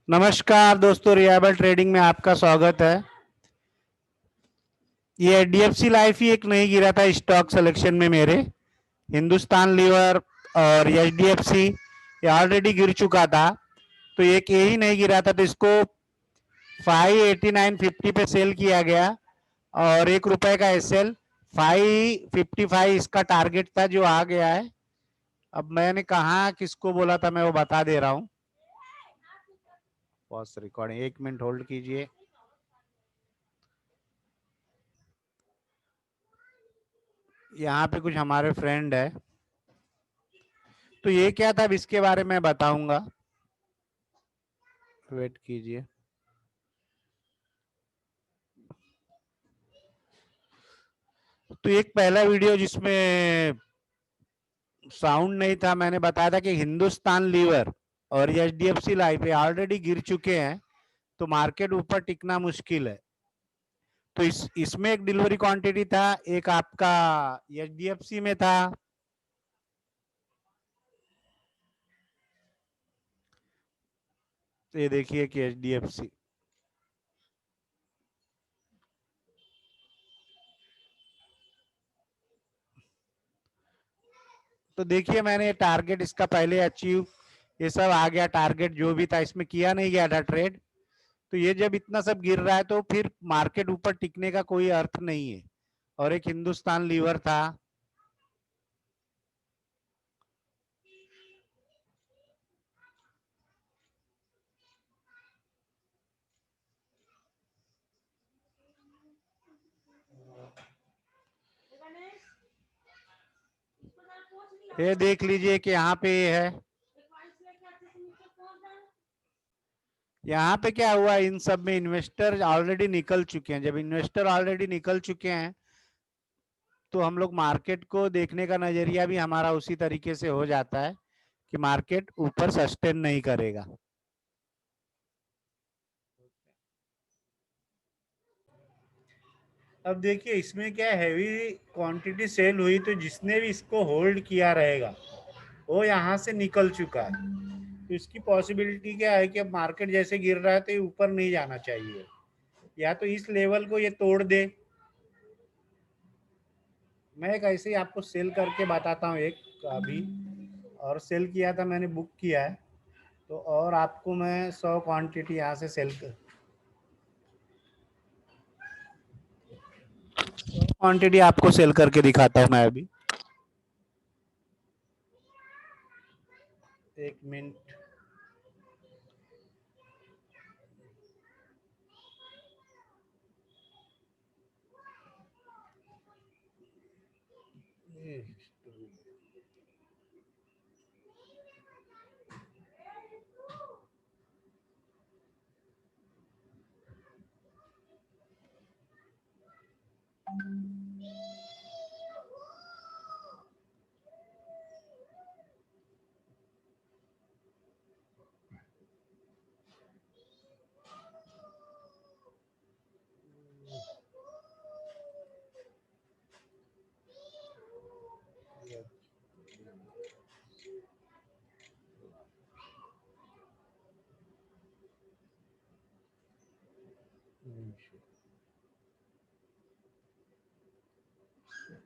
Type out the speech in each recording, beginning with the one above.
नमस्कार दोस्तों, reliable trading में आपका स्वागत है। ये एचडीएफसी लाइफ ही एक नहीं गिरा था स्टॉक सिलेक्शन में मेरे। हिंदुस्तान लीवर और एचडीएफसी ये ऑलरेडी गिर चुका था, तो एक यही नहीं गिरा था, तो इसको 589.50 पे सेल किया गया और ₹1 का एसएल 555 इसका टारगेट था जो आ गया है। अब मैंने कहा किसको बोला था, मैं वो बता दे रहा हूँ। पॉज रिकॉर्डिंग 1 मिनट होल्ड कीजिए। यहाँ पे कुछ हमारे फ्रेंड है, तो ये क्या था, अब इसके बारे में बताऊंगा, वेट कीजिए। तो एक पहला वीडियो जिसमें साउंड नहीं था, मैंने बताया था कि हिंदुस्तान लीवर और एचडीएफसी लाइफ ऑलरेडी गिर चुके हैं, तो मार्केट ऊपर टिकना मुश्किल है। तो इसमें एक डिलीवरी क्वांटिटी था, एक आपका एचडीएफसी में था। तो ये देखिए कि एचडीएफसी, तो देखिए मैंने टारगेट इसका पहले अचीव, ये सब आ गया, टारगेट जो भी था इसमें किया नहीं गया था ट्रेड। तो ये जब इतना सब गिर रहा है तो फिर मार्केट ऊपर टिकने का कोई अर्थ नहीं है। और एक हिंदुस्तान लीवर था, ये देख लीजिए कि यहाँ पे ये है। यहाँ पे क्या हुआ, इन सब में इन्वेस्टर ऑलरेडी निकल चुके हैं। जब इन्वेस्टर ऑलरेडी निकल चुके हैं तो हम लोग मार्केट को देखने का नजरिया भी हमारा उसी तरीके से हो जाता है कि मार्केट ऊपर सस्टेन नहीं करेगा। अब देखिए इसमें क्या हैवी क्वांटिटी सेल हुई, तो जिसने भी इसको होल्ड किया रहेगा वो यहाँ से निकल चुका है। तो इसकी पॉसिबिलिटी क्या है कि अब मार्केट जैसे गिर रहा है तो ये ऊपर नहीं जाना चाहिए, या तो इस लेवल को ये तोड़ दे। मैं एक ऐसे ही आपको सेल करके बताता हूँ, एक अभी और सेल किया था मैंने, बुक किया है। तो और आपको मैं 100 क्वांटिटी यहाँ से सेल कर, क्वांटिटी आपको सेल करके दिखाता हूँ मैं अभी। 1 मिनट।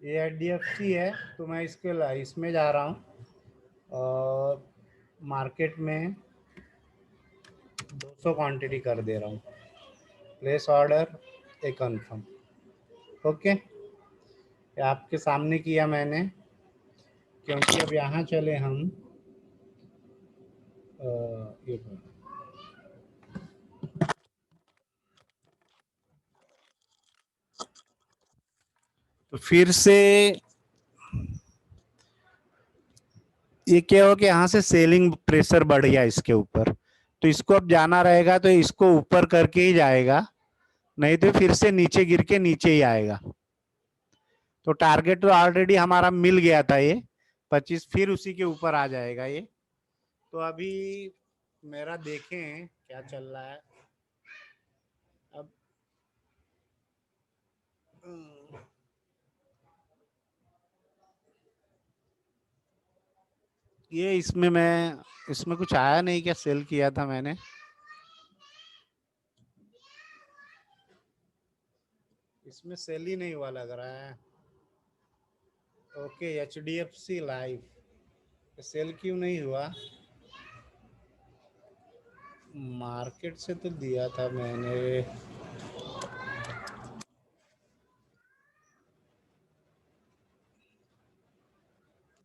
ये एचडीएफसी है, तो मैं इसमें जा रहा हूँ और मार्केट में 200 क्वांटिटी कर दे रहा हूँ। प्लेस ऑर्डर, ए कंफर्म। ओके, ये आपके सामने किया मैंने, क्योंकि अब यहाँ चले हम ये, तो फिर से ये क्या हो कि यहाँ से सेलिंग प्रेशर बढ़ गया इसके ऊपर, तो इसको अब जाना रहेगा तो इसको ऊपर करके ही जाएगा, नहीं तो फिर से नीचे गिर के नीचे ही आएगा। तो टारगेट तो ऑलरेडी हमारा मिल गया था, ये 25 फिर उसी के ऊपर आ जाएगा ये। तो अभी मेरा देखें क्या चल रहा है अब। ये इसमें कुछ आया नहीं क्या, सेल किया था मैंने। इसमें सेल ही नहीं हुआ लग रहा है। ओके, HDFC लाइफ सेल क्यों नहीं हुआ? मार्केट से तो दिया था मैंने।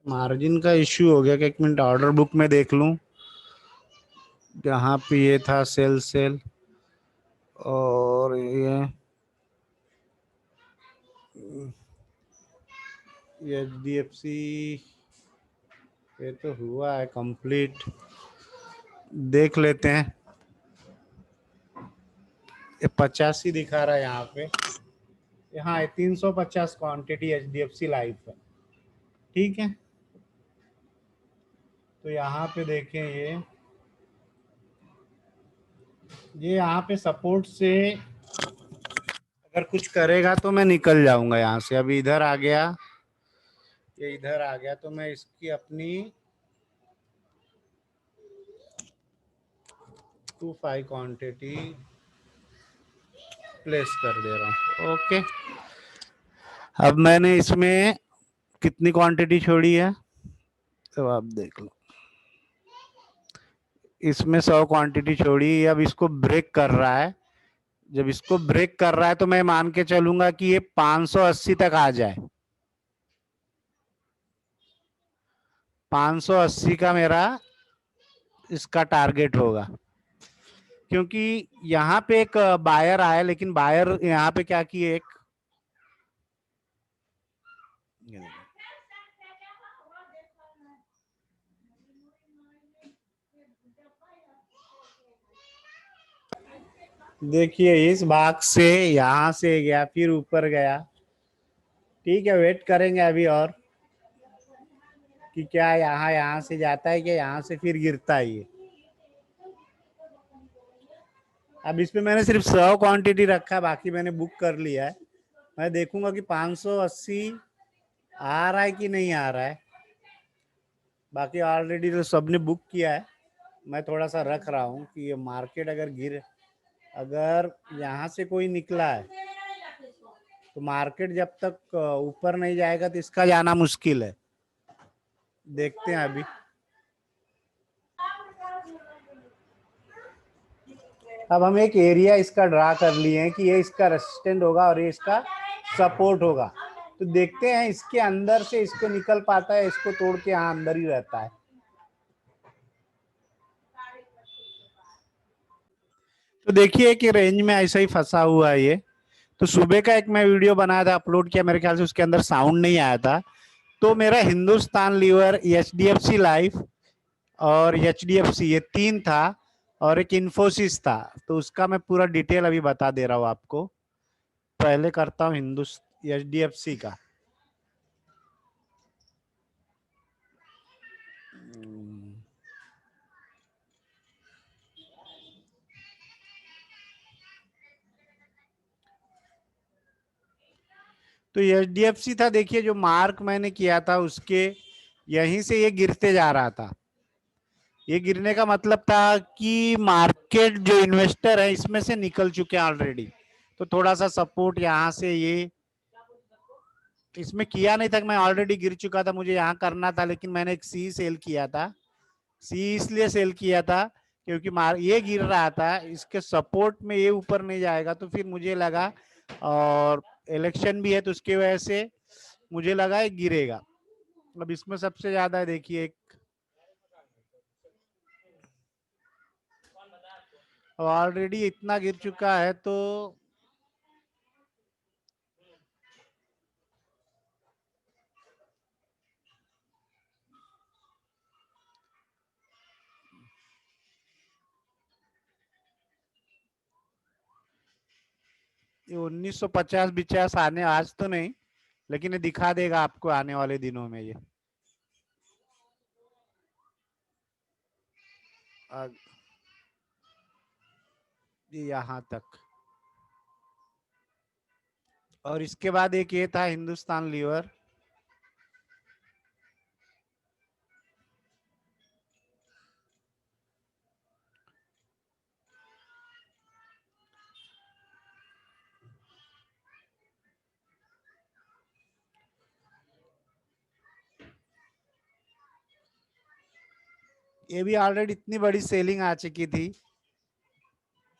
मार्जिन का इश्यू हो गया कि एक मिनट ऑर्डर बुक में देख लूं। जहाँ पे ये था सेल सेल, और ये HDFC ये तो हुआ है कंप्लीट। देख लेते हैं। ये 85 दिखा रहा है यहाँ पे। यहाँ 350 क्वांटिटी HDFC लाइफ है। ठीक है, तो यहाँ पे देखें ये यहाँ पे सपोर्ट से अगर कुछ करेगा तो मैं निकल जाऊंगा यहाँ से। अभी इधर आ गया, ये इधर आ गया, तो मैं इसकी अपनी 25 क्वांटिटी प्लेस कर दे रहा हूँ। ओके, अब मैंने इसमें कितनी क्वांटिटी छोड़ी है तो आप देख लो। इसमें 100 क्वांटिटी छोड़ी। अब इसको ब्रेक कर रहा है। जब इसको ब्रेक कर रहा है तो मैं मान के चलूंगा कि ये 580 तक आ जाए। 580 का मेरा इसका टारगेट होगा, क्योंकि यहाँ पे एक बायर आया, लेकिन बायर यहाँ पे क्या किए, एक देखिए इस भाग से यहां से गया, फिर ऊपर गया। ठीक है, वेट करेंगे अभी और कि क्या यहाँ से जाता है, कि यहाँ से फिर गिरता है ये। अब इसमें मैंने सिर्फ 100 क्वांटिटी रखा है, बाकी मैंने बुक कर लिया है। मैं देखूंगा कि 580 आ रहा है कि नहीं आ रहा है। बाकी ऑलरेडी तो सबने बुक किया है। मैं थोड़ा सा रख रहा हूँ कि ये मार्केट अगर यहाँ से कोई निकला है तो मार्केट जब तक ऊपर नहीं जाएगा तो इसका जाना मुश्किल है। देखते हैं अभी। अब हम एक एरिया इसका ड्रा कर लिए हैं कि ये इसका रेसिस्टेंट होगा और ये इसका सपोर्ट होगा। तो देखते हैं इसके अंदर से इसको निकल पाता है, इसको तोड़ के यहाँ अंदर ही रहता है। तो देखिए कि रेंज में ऐसा ही फंसा हुआ है ये। तो सुबह का एक मैं वीडियो बनाया था, अपलोड किया, मेरे ख्याल से उसके अंदर साउंड नहीं आया था। तो मेरा हिंदुस्तान लीवर, HDFC लाइफ और HDFC ये तीन था, और एक इन्फोसिस था। तो उसका मैं पूरा डिटेल अभी बता दे रहा हूँ आपको। पहले करता हूँ HDFC का। तो HDFC था, देखिए जो मार्क मैंने किया था उसके यहीं से ये गिरते जा रहा था। ये गिरने का मतलब था कि मार्केट जो इन्वेस्टर है इसमें से निकल चुके हैं ऑलरेडी। तो थोड़ा सा सपोर्ट यहाँ से ये इसमें किया नहीं था कि मैं ऑलरेडी गिर चुका था, मुझे यहाँ करना था, लेकिन मैंने एक सी सेल किया था। सी इसलिए सेल किया था क्योंकि ये गिर रहा था, इसके सपोर्ट में ये ऊपर नहीं जाएगा। तो फिर मुझे लगा, और इलेक्शन भी है तो उसकी वजह से मुझे लगा ये गिरेगा। अब इसमें सबसे ज्यादा देखिए ऑलरेडी इतना गिर चुका है, तो ये 1950 आने आज तो नहीं, लेकिन ये दिखा देगा आपको आने वाले दिनों में ये यहाँ तक। और इसके बाद एक ये था हिंदुस्तान लीवर। ये भी ऑलरेडी इतनी बड़ी सेलिंग आ चुकी थी,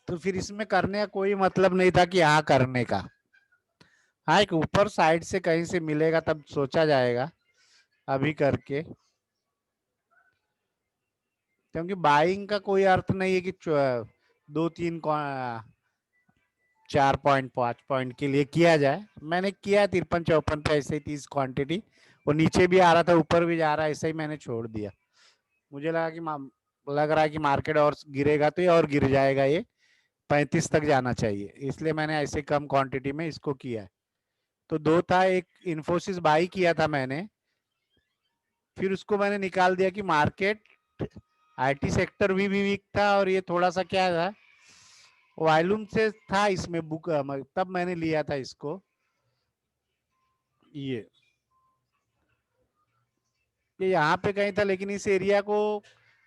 तो फिर इसमें करने का कोई मतलब नहीं था कि यहाँ करने का। हाँ, एक ऊपर साइड से कहीं से मिलेगा तब सोचा जाएगा, अभी करके, क्योंकि बाइंग का कोई अर्थ नहीं है कि 2-3 4.5 पॉइंट के लिए किया जाए। मैंने किया 53-54 पे ऐसे ही 30 क्वांटिटी, वो नीचे भी आ रहा था ऊपर भी जा रहा है, ऐसे ही मैंने छोड़ दिया। मुझे लगा कि लग रहा है कि मार्केट और गिरेगा तो ये और गिर जाएगा, ये 35 तक जाना चाहिए, इसलिए मैंने ऐसे कम क्वांटिटी में इसको किया है। तो दो था, एक इन्फोसिस बाई किया था मैंने, फिर उसको मैंने निकाल दिया कि मार्केट आईटी सेक्टर भी वीक था, और ये थोड़ा सा क्या था, वॉल्यूम से था इसमें बुक, तब मैंने लिया था इसको। ये यहाँ पे कहीं था, लेकिन इस एरिया को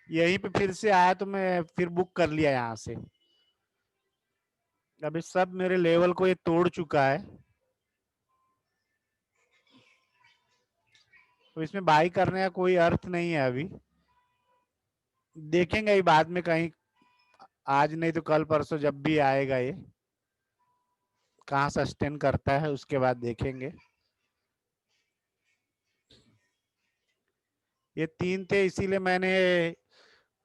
यहीं पे फिर से आया तो मैं फिर बुक कर लिया यहाँ से। अभी सब मेरे लेवल को ये तोड़ चुका है, तो इसमें बाई करने का कोई अर्थ नहीं है। अभी देखेंगे ये बाद में कहीं, आज नहीं तो कल परसों जब भी आएगा ये कहाँ सस्टेन करता है, उसके बाद देखेंगे। ये 3 थे, इसीलिए मैंने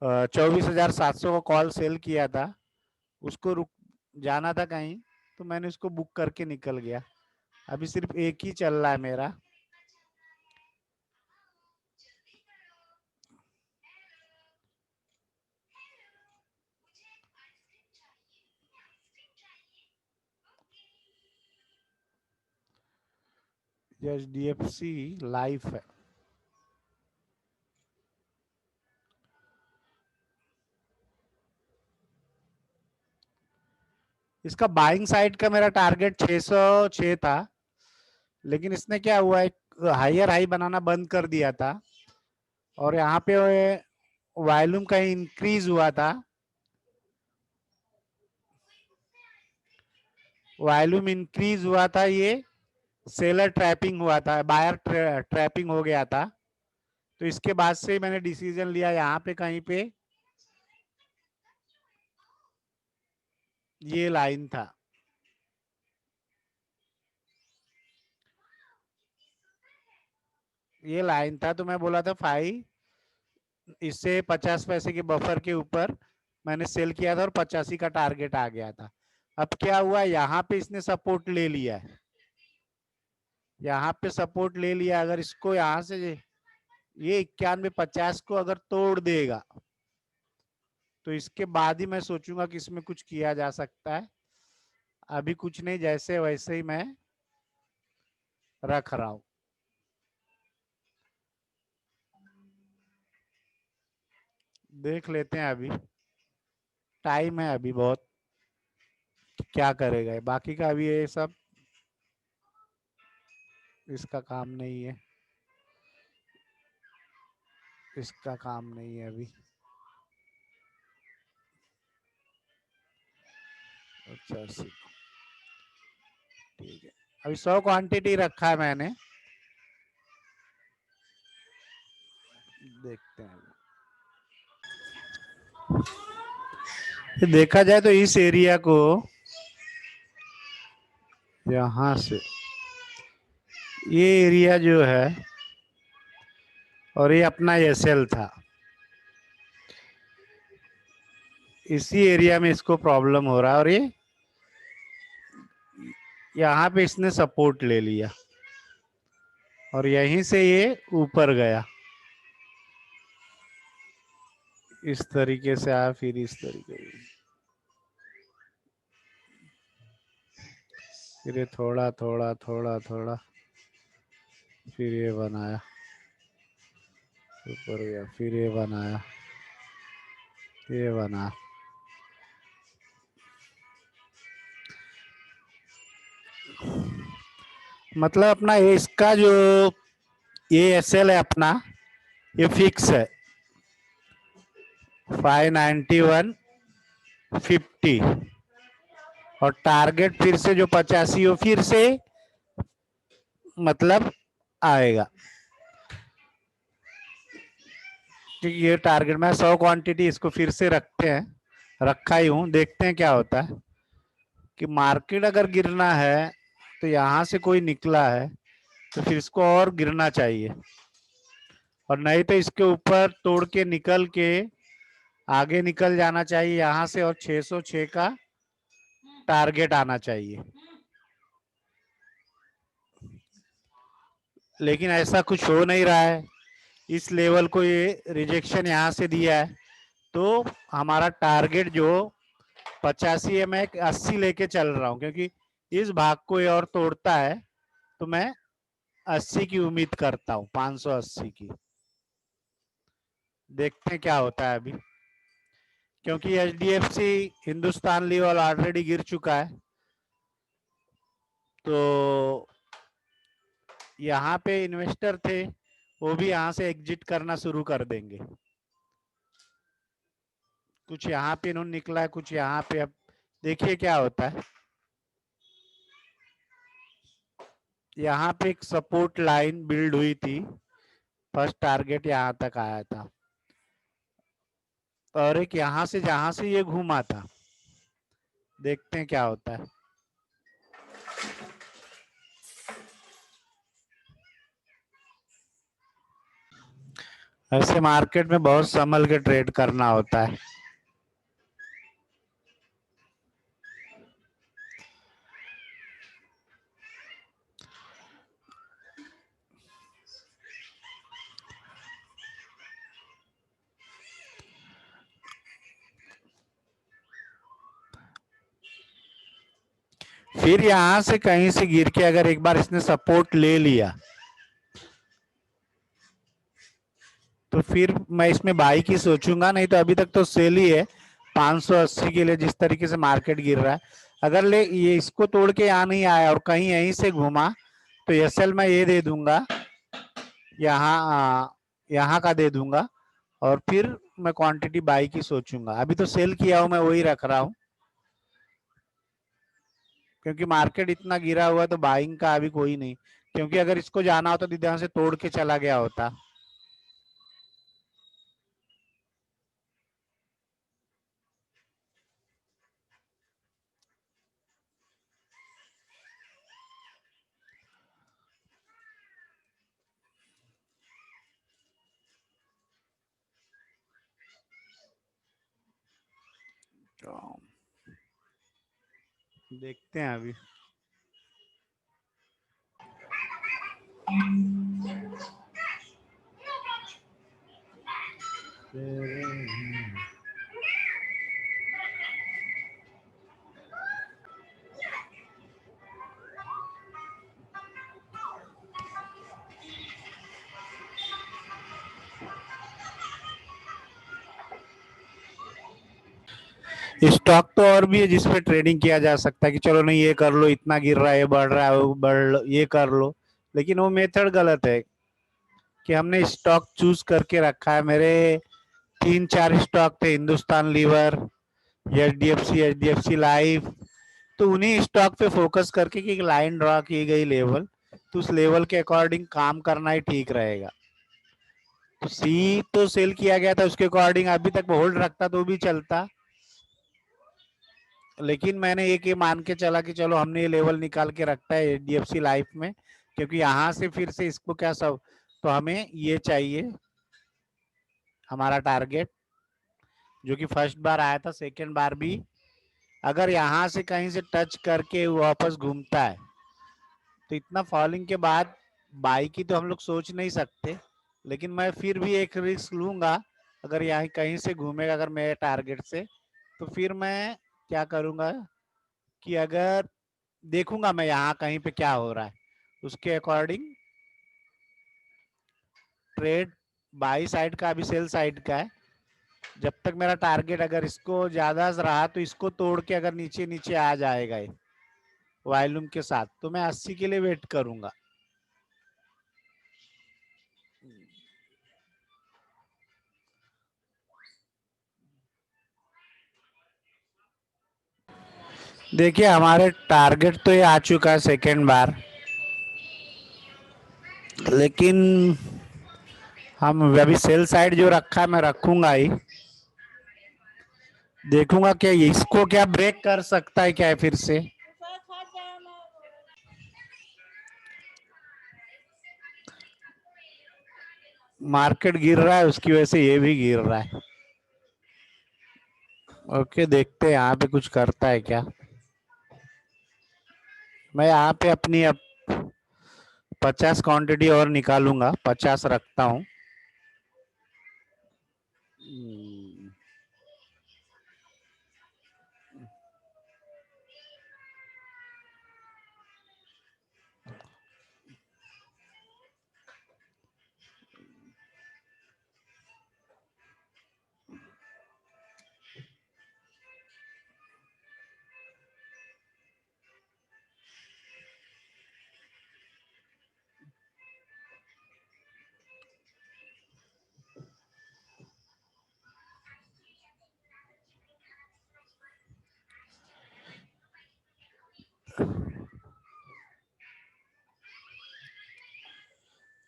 24,700 का कॉल सेल किया था, उसको रुक जाना था कहीं, तो मैंने उसको बुक करके निकल गया। अभी सिर्फ एक ही चल रहा है मेरा। HDFC लाइफ है। इसका बाइंग साइड का मेरा टारगेट 606 था, लेकिन इसने क्या हुआ, एक हायर हाई बनाना बंद कर दिया था, और यहाँ पे वॉल्यूम का इंक्रीज हुआ था, वॉल्यूम इंक्रीज हुआ था, ये सेलर ट्रैपिंग हुआ था, बायर ट्रैपिंग हो गया था। तो इसके बाद से मैंने डिसीजन लिया यहाँ पे कहीं पे ये लाइन था, ये लाइन था, तो मैं बोला था 5, इससे 50 पैसे के बफर के ऊपर मैंने सेल किया था और 85 का टारगेट आ गया था। अब क्या हुआ, यहाँ पे इसने सपोर्ट ले लिया है, यहाँ पे सपोर्ट ले लिया, अगर इसको यहाँ से ये 91-50 को अगर तोड़ देगा, तो इसके बाद ही मैं सोचूंगा कि इसमें कुछ किया जा सकता है। अभी कुछ नहीं, जैसे वैसे ही मैं रख रहा हूं। देख लेते हैं, अभी टाइम है अभी बहुत, क्या करेगा बाकी का, अभी ये सब इसका काम नहीं है, इसका काम नहीं है अभी। अच्छा, ठीक है, अभी 100 क्वांटिटी रखा है मैंने, देखते हैं। देखा जाए तो इस एरिया को यहां से, ये एरिया जो है, और ये अपना एसएल था, इसी एरिया में इसको प्रॉब्लम हो रहा है, और ये यहाँ पे इसने सपोर्ट ले लिया, और यहीं से ये ऊपर गया, इस तरीके से आया, फिर इस तरीके से, फिर ये थोड़ा थोड़ा थोड़ा थोड़ा, फिर ये बनाया, ऊपर गया, फिर ये बनाया, ये बना, मतलब अपना इसका जो ये एसएल है अपना, ये फिक्स है 591.50, और टारगेट फिर से जो 85 हो फिर से मतलब आएगा। ये टारगेट मैं 100 क्वांटिटी इसको फिर से रखते हैं, रखा ही हूं, देखते हैं क्या होता है कि मार्केट अगर गिरना है तो यहां से कोई निकला है तो फिर इसको और गिरना चाहिए, और नहीं तो इसके ऊपर तोड़ के निकल के आगे निकल जाना चाहिए यहां से, और 606 का टारगेट आना चाहिए। लेकिन ऐसा कुछ हो नहीं रहा है, इस लेवल को ये रिजेक्शन यहां से दिया है, तो हमारा टारगेट जो 85 है, मैं 80 लेके चल रहा हूं, क्योंकि इस भाग को ये और तोड़ता है तो मैं 80 की उम्मीद करता हूं, 580 की। देखते हैं क्या होता है अभी, क्योंकि एचडीएफसी हिंदुस्तान लीवर ऑलरेडी गिर चुका है, तो यहाँ पे इन्वेस्टर थे वो भी यहाँ से एग्जिट करना शुरू कर देंगे। कुछ यहाँ पे इन्होंने निकला है, कुछ यहाँ पे, अब देखिए क्या होता है। यहाँ पे एक सपोर्ट लाइन बिल्ड हुई थी, फर्स्ट टारगेट यहाँ तक आया था, और एक यहाँ से जहां से ये घूमा था, देखते हैं क्या होता है। ऐसे मार्केट में बहुत संभल के ट्रेड करना होता है। फिर यहां से कहीं से गिर के अगर एक बार इसने सपोर्ट ले लिया तो फिर मैं इसमें बाई की सोचूंगा, नहीं तो अभी तक तो सेल ही है 580 के लिए, जिस तरीके से मार्केट गिर रहा है। अगर ले ये इसको तोड़ के यहाँ नहीं आया और कहीं यहीं से घूमा तो एसएल मैं ये दे दूंगा, यहाँ का दे दूंगा, और फिर मैं क्वांटिटी बाई की सोचूंगा। अभी तो सेल किया हूं, मैं वही रख रहा हूं, क्योंकि मार्केट इतना गिरा हुआ तो बाइंग का अभी कोई नहीं, क्योंकि अगर इसको जाना होता तो ध्यान से तोड़ के चला गया होता। तो देखते हैं अभी। स्टॉक तो और भी है जिसपे ट्रेडिंग किया जा सकता है कि चलो नहीं ये कर लो, इतना गिर रहा है, ये बढ़ रहा है, वो बढ़ लो, ये कर लो, लेकिन वो मेथड गलत है कि हमने स्टॉक चूज करके रखा है। मेरे 3-4 स्टॉक थे, हिंदुस्तान लीवर, एचडीएफसी लाइफ, तो उन्हीं स्टॉक पे फोकस करके कि लाइन ड्रॉ की गई लेवल, तो उस लेवल के अकॉर्डिंग काम करना ही ठीक रहेगा। तो सी तो सेल किया गया था, उसके अकॉर्डिंग अभी तक होल्ड रखता तो भी चलता, लेकिन मैंने एक ये मान के चला कि चलो हमने ये लेवल निकाल के रखता है एचडीएफसी लाइफ में, क्योंकि यहां से फिर से इसको क्या सब, तो हमें ये चाहिए हमारा टारगेट, जो कि फर्स्ट बार आया था, सेकेंड बार भी अगर यहां से कहीं से टच करके वापस घूमता है तो इतना फॉलिंग के बाद बाई की तो हम लोग सोच नहीं सकते, लेकिन मैं फिर भी एक रिस्क लूंगा। अगर यहाँ कहीं से घूमेगा अगर मेरे टारगेट से, तो फिर मैं क्या करूंगा कि अगर देखूंगा मैं यहाँ कहीं पे क्या हो रहा है, उसके अकॉर्डिंग ट्रेड बाई साइड का अभी सेल साइड का है। जब तक मेरा टारगेट अगर इसको ज्यादा रहा तो इसको तोड़ के अगर नीचे नीचे आ जाएगा ये वॉल्यूम के साथ, तो मैं 80 के लिए वेट करूंगा। देखिए हमारे टारगेट तो ये आ चुका है सेकेंड बार, लेकिन हम अभी सेल साइड जो रखा है मैं रखूंगा ही, देखूंगा क्या इसको क्या ब्रेक कर सकता है क्या है फिर से। मार्केट गिर रहा है उसकी वजह से ये भी गिर रहा है। ओके, देखते हैं यहाँ पे कुछ करता है क्या। मैं यहाँ पे अपनी अब 50 क्वांटिटी और निकालूंगा, 50 रखता हूँ।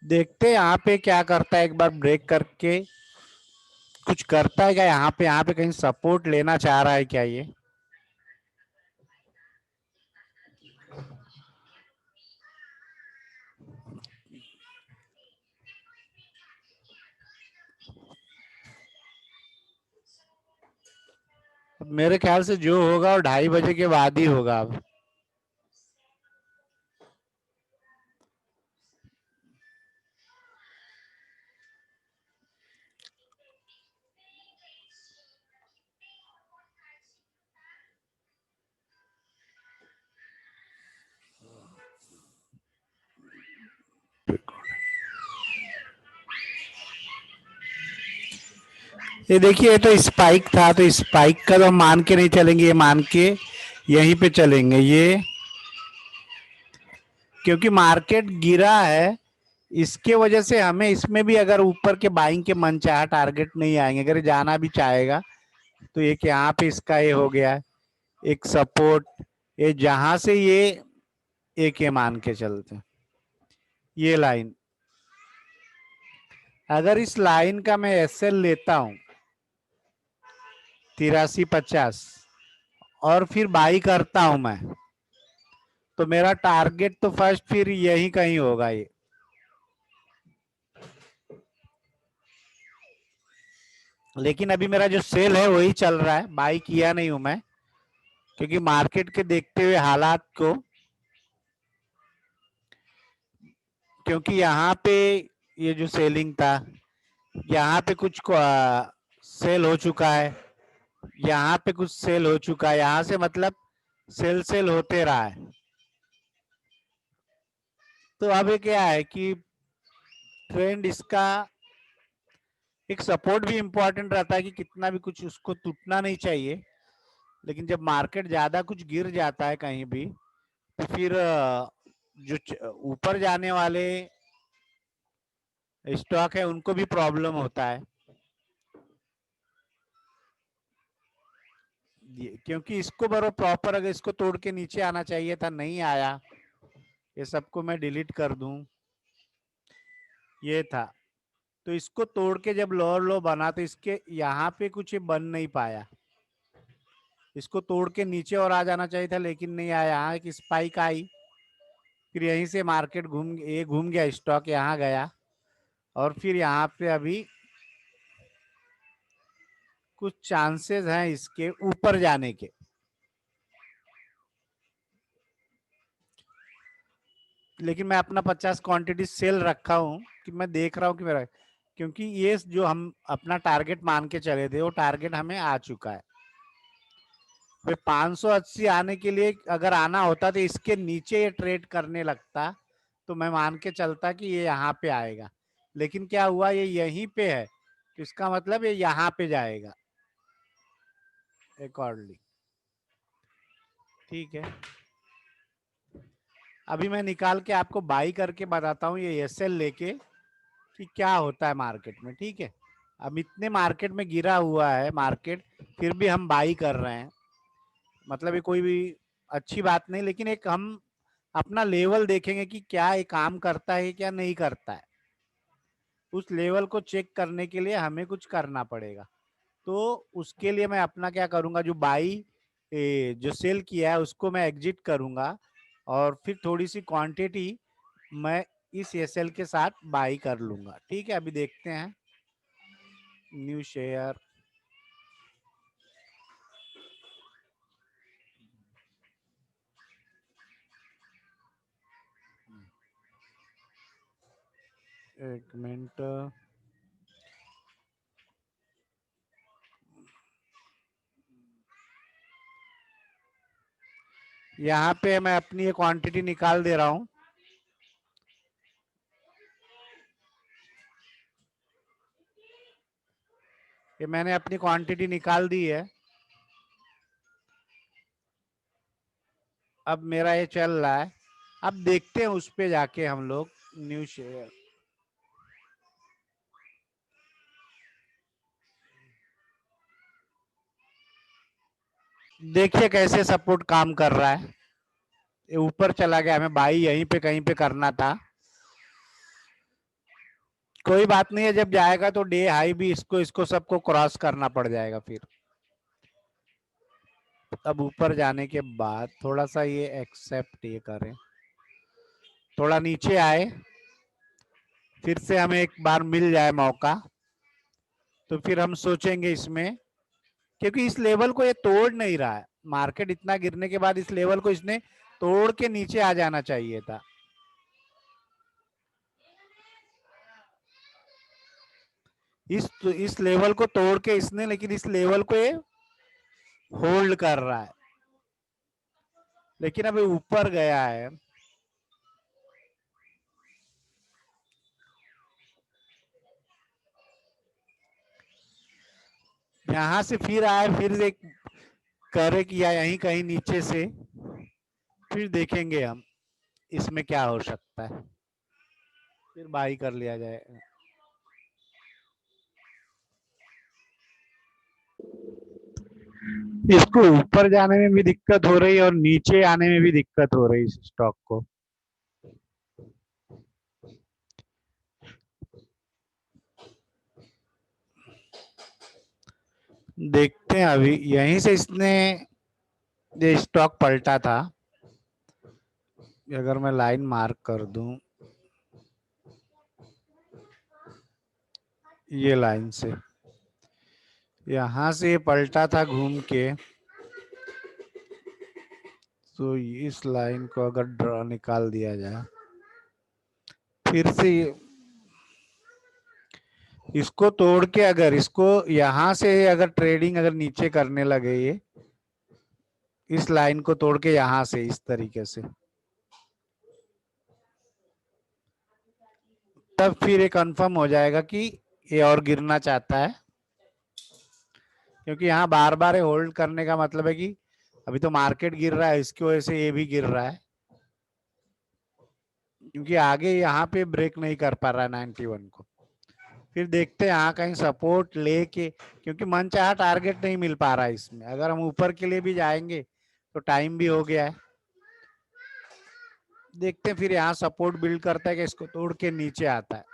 देखते हैं यहाँ पे क्या करता है, एक बार ब्रेक करके कुछ करता है क्या यहाँ पे कहीं सपोर्ट लेना चाह रहा है क्या ये। अब मेरे ख्याल से जो होगा वो 2:30 बजे के बाद ही होगा अब। ये देखिए, ये तो स्पाइक था, तो स्पाइक का तो हम मान के नहीं चलेंगे, ये मान के यहीं पे चलेंगे ये, क्योंकि मार्केट गिरा है इसके वजह से हमें इसमें भी अगर ऊपर के बाइंग के मनचाहा टारगेट नहीं आएंगे, अगर जाना भी चाहेगा तो एक यहाँ पे इसका ये हो गया एक सपोर्ट, ये जहां से ये एक ये मान के चलते हैं ये लाइन, अगर इस लाइन का मैं एसएल लेता हूं 83.50 और फिर बाई करता हूं मैं, तो मेरा टारगेट तो फर्स्ट फिर यही कहीं होगा ये। लेकिन अभी मेरा जो सेल है वही चल रहा है, बाई किया नहीं हूं मैं, क्योंकि मार्केट के देखते हुए हालात को, क्योंकि यहाँ पे ये जो सेलिंग था यहाँ पे कुछ सेल हो चुका है, यहाँ पे कुछ सेल हो चुका है, यहाँ से मतलब सेल होते रहा है। तो अब ये क्या है कि ट्रेंड इसका एक सपोर्ट भी इंपॉर्टेंट रहता है कि कितना भी कुछ उसको टूटना नहीं चाहिए, लेकिन जब मार्केट ज्यादा कुछ गिर जाता है कहीं भी तो फिर जो ऊपर जाने वाले स्टॉक है उनको भी प्रॉब्लम होता है, क्योंकि इसको बरो प्रॉपर अगर इसको तोड़ के नीचे आना चाहिए था, नहीं आया, ये सबको मैं डिलीट कर दूं, ये था, तो इसको तोड़ के जब लोअर लो बना तो इसके यहाँ पे कुछ बन नहीं पाया, इसको तोड़ के नीचे और आ जाना चाहिए था लेकिन नहीं आया, यहाँ एक स्पाइक आई, फिर यहीं से मार्केट घूम गया, स्टॉक यहाँ गया और फिर यहाँ पे अभी कुछ चांसेस हैं इसके ऊपर जाने के। लेकिन मैं अपना 50 क्वांटिटी सेल रखा हूं कि मैं देख रहा हूं कि मेरा, क्योंकि ये जो हम अपना टारगेट मान के चले थे वो टारगेट हमें आ चुका है। फिर 580 आने के लिए अगर आना होता तो इसके नीचे ये ट्रेड करने लगता तो मैं मान के चलता कि ये यहाँ पे आएगा, लेकिन क्या हुआ ये यहीं पे है, तो इसका मतलब ये यहाँ पे जाएगा अकॉर्डिंगली। ठीक है, अभी मैं निकाल के आपको बाई करके बताता हूँ ये एसएल लेके कि क्या होता है मार्केट में। ठीक है, अब इतने मार्केट में गिरा हुआ है मार्केट, फिर भी हम बाई कर रहे हैं, मतलब ये कोई भी अच्छी बात नहीं, लेकिन एक हम अपना लेवल देखेंगे कि क्या ये काम करता है क्या नहीं करता है। उस लेवल को चेक करने के लिए हमें कुछ करना पड़ेगा। तो उसके लिए मैं अपना क्या करूंगा, जो बाई जो सेल किया है उसको मैं एग्जिट करूंगा और फिर थोड़ी सी क्वांटिटी मैं इस एसएल के साथ बाई कर लूंगा। ठीक है, अभी देखते हैं न्यू शेयर। एक मिनट, यहाँ पे मैं अपनी ये क्वांटिटी निकाल दे रहा हूं। ये मैंने अपनी क्वांटिटी निकाल दी है। अब मेरा ये चल रहा है। अब देखते हैं उस पे जाके हम लोग न्यू शेयर। देखिए कैसे सपोर्ट काम कर रहा है। ये ऊपर चला गया, हमें बाई यहीं पे कहीं पे करना था। कोई बात नहीं है, जब जाएगा तो डे हाई भी इसको इसको सबको क्रॉस करना पड़ जाएगा फिर। अब ऊपर जाने के बाद थोड़ा सा ये एक्सेप्ट ये करें, थोड़ा नीचे आए, फिर से हमें एक बार मिल जाए मौका तो फिर हम सोचेंगे इसमें, क्योंकि इस लेवल को ये तोड़ नहीं रहा है। मार्केट इतना गिरने के बाद इस लेवल को इसने तोड़ के नीचे आ जाना चाहिए था। इस लेवल को तोड़ के इसने, लेकिन इस लेवल को ये होल्ड कर रहा है, लेकिन अभी ऊपर गया है। यहां से फिर आए, फिर एक करे किया यहीं कहीं नीचे से, फिर देखेंगे हम इसमें क्या हो सकता है, फिर बाई कर लिया जाए। इसको ऊपर जाने में भी दिक्कत हो रही है और नीचे आने में भी दिक्कत हो रही है इस स्टॉक को। देखते हैं, अभी यहीं से इसने ये स्टॉक पलटा था। अगर मैं लाइन मार्क कर दूं ये लाइन से, यहां से ये पलटा था घूम के, तो इस लाइन को अगर ड्रॉ निकाल दिया जाए, फिर से इसको तोड़ के अगर इसको यहां से अगर ट्रेडिंग अगर नीचे करने लगे, ये इस लाइन को तोड़ के यहां से इस तरीके से, तब फिर ये कंफर्म हो जाएगा कि ये और गिरना चाहता है। क्योंकि यहाँ बार बार होल्ड करने का मतलब है कि अभी तो मार्केट गिर रहा है, इसकी वजह से ये भी गिर रहा है, क्योंकि आगे यहाँ पे ब्रेक नहीं कर पा रहा है 91 को। फिर देखते हैं यहाँ कहीं सपोर्ट लेके, क्योंकि मनचाहा टारगेट नहीं मिल पा रहा है इसमें। अगर हम ऊपर के लिए भी जाएंगे तो टाइम भी हो गया है। देखते हैं फिर यहाँ सपोर्ट बिल्ड करता है कि इसको तोड़ के नीचे आता है।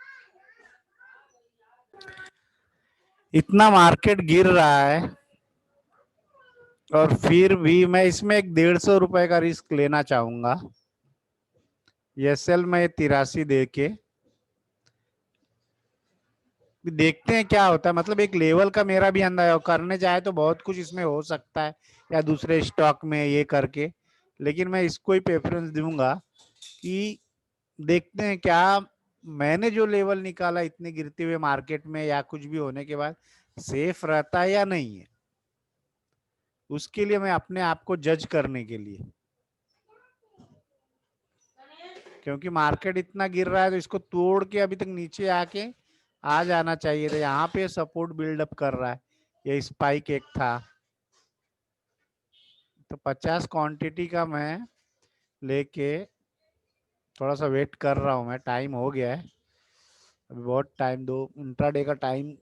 इतना मार्केट गिर रहा है और फिर भी मैं इसमें एक 150 रुपए का रिस्क लेना चाहूंगा। एसएल में 83 दे के देखते हैं क्या होता है। मतलब एक लेवल का मेरा भी अंदाजा, करने जाए तो बहुत कुछ इसमें हो सकता है, या दूसरे स्टॉक में ये करके, लेकिन मैं इसको ही प्रेफरेंस दूंगा कि देखते हैं क्या मैंने जो लेवल निकाला इतने गिरते हुए मार्केट में या कुछ भी होने के बाद सेफ रहता है या नहीं है। उसके लिए मैं अपने आप को जज करने के लिए, क्योंकि मार्केट इतना गिर रहा है तो इसको तोड़ के अभी तक नीचे आके आ जाना चाहिए था। यहाँ पे सपोर्ट बिल्डअप कर रहा है, ये स्पाइक एक था। तो 50 क्वांटिटी का मैं लेके थोड़ा सा वेट कर रहा हूँ। मैं टाइम हो गया है अभी, बहुत टाइम दो, इंट्राडे का टाइम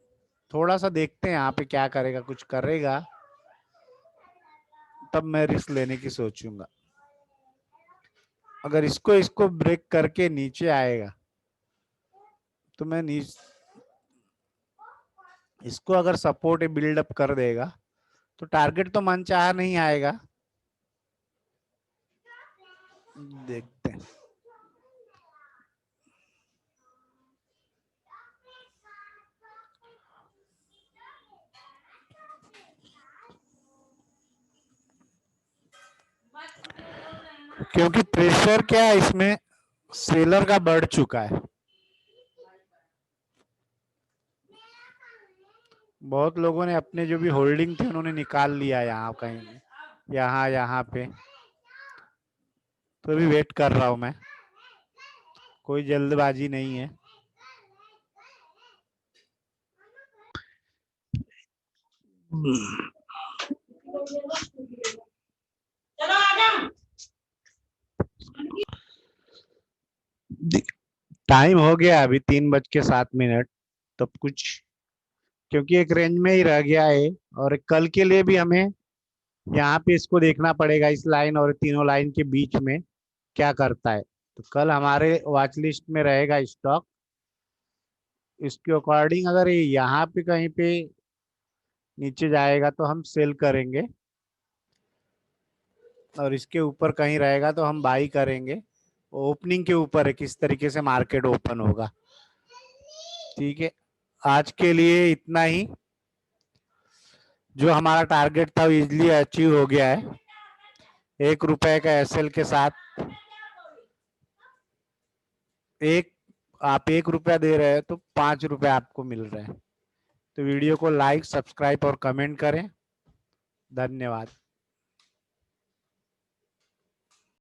थोड़ा सा देखते हैं यहाँ पे क्या करेगा। कुछ करेगा तब मैं रिस्क लेने की सोचूंगा। अगर इसको इसको ब्रेक करके नीचे आएगा तो मैं इसको अगर सपोर्ट बिल्डअप कर देगा तो टारगेट तो मनचाहा नहीं आएगा। देखते हैं। क्योंकि प्रेशर क्या है इसमें, सेलर का बढ़ चुका है। बहुत लोगों ने अपने जो भी होल्डिंग थे उन्होंने निकाल लिया यहाँ कहीं, यहाँ पे। तो अभी वेट कर रहा हूं मैं, कोई जल्दबाजी नहीं है। टाइम हो गया अभी 3:07। तब कुछ, क्योंकि एक रेंज में ही रह गया है और कल के लिए भी हमें यहाँ पे इसको देखना पड़ेगा, इस लाइन और तीनों लाइन के बीच में क्या करता है। तो कल हमारे वॉच लिस्ट में रहेगा स्टॉक। इसके अकॉर्डिंग अगर ये यहाँ पे कहीं पे नीचे जाएगा तो हम सेल करेंगे, और इसके ऊपर कहीं रहेगा तो हम बाई करेंगे। ओपनिंग के ऊपर है किस तरीके से मार्केट ओपन होगा। ठीक है, आज के लिए इतना ही। जो हमारा टारगेट था वो इजिली अचीव हो गया है। 1 रुपए का एसएल के साथ एक, आप 1 रुपया दे रहे हैं तो 5 रुपए आपको मिल रहे हैं। तो वीडियो को लाइक, सब्सक्राइब और कमेंट करें। धन्यवाद।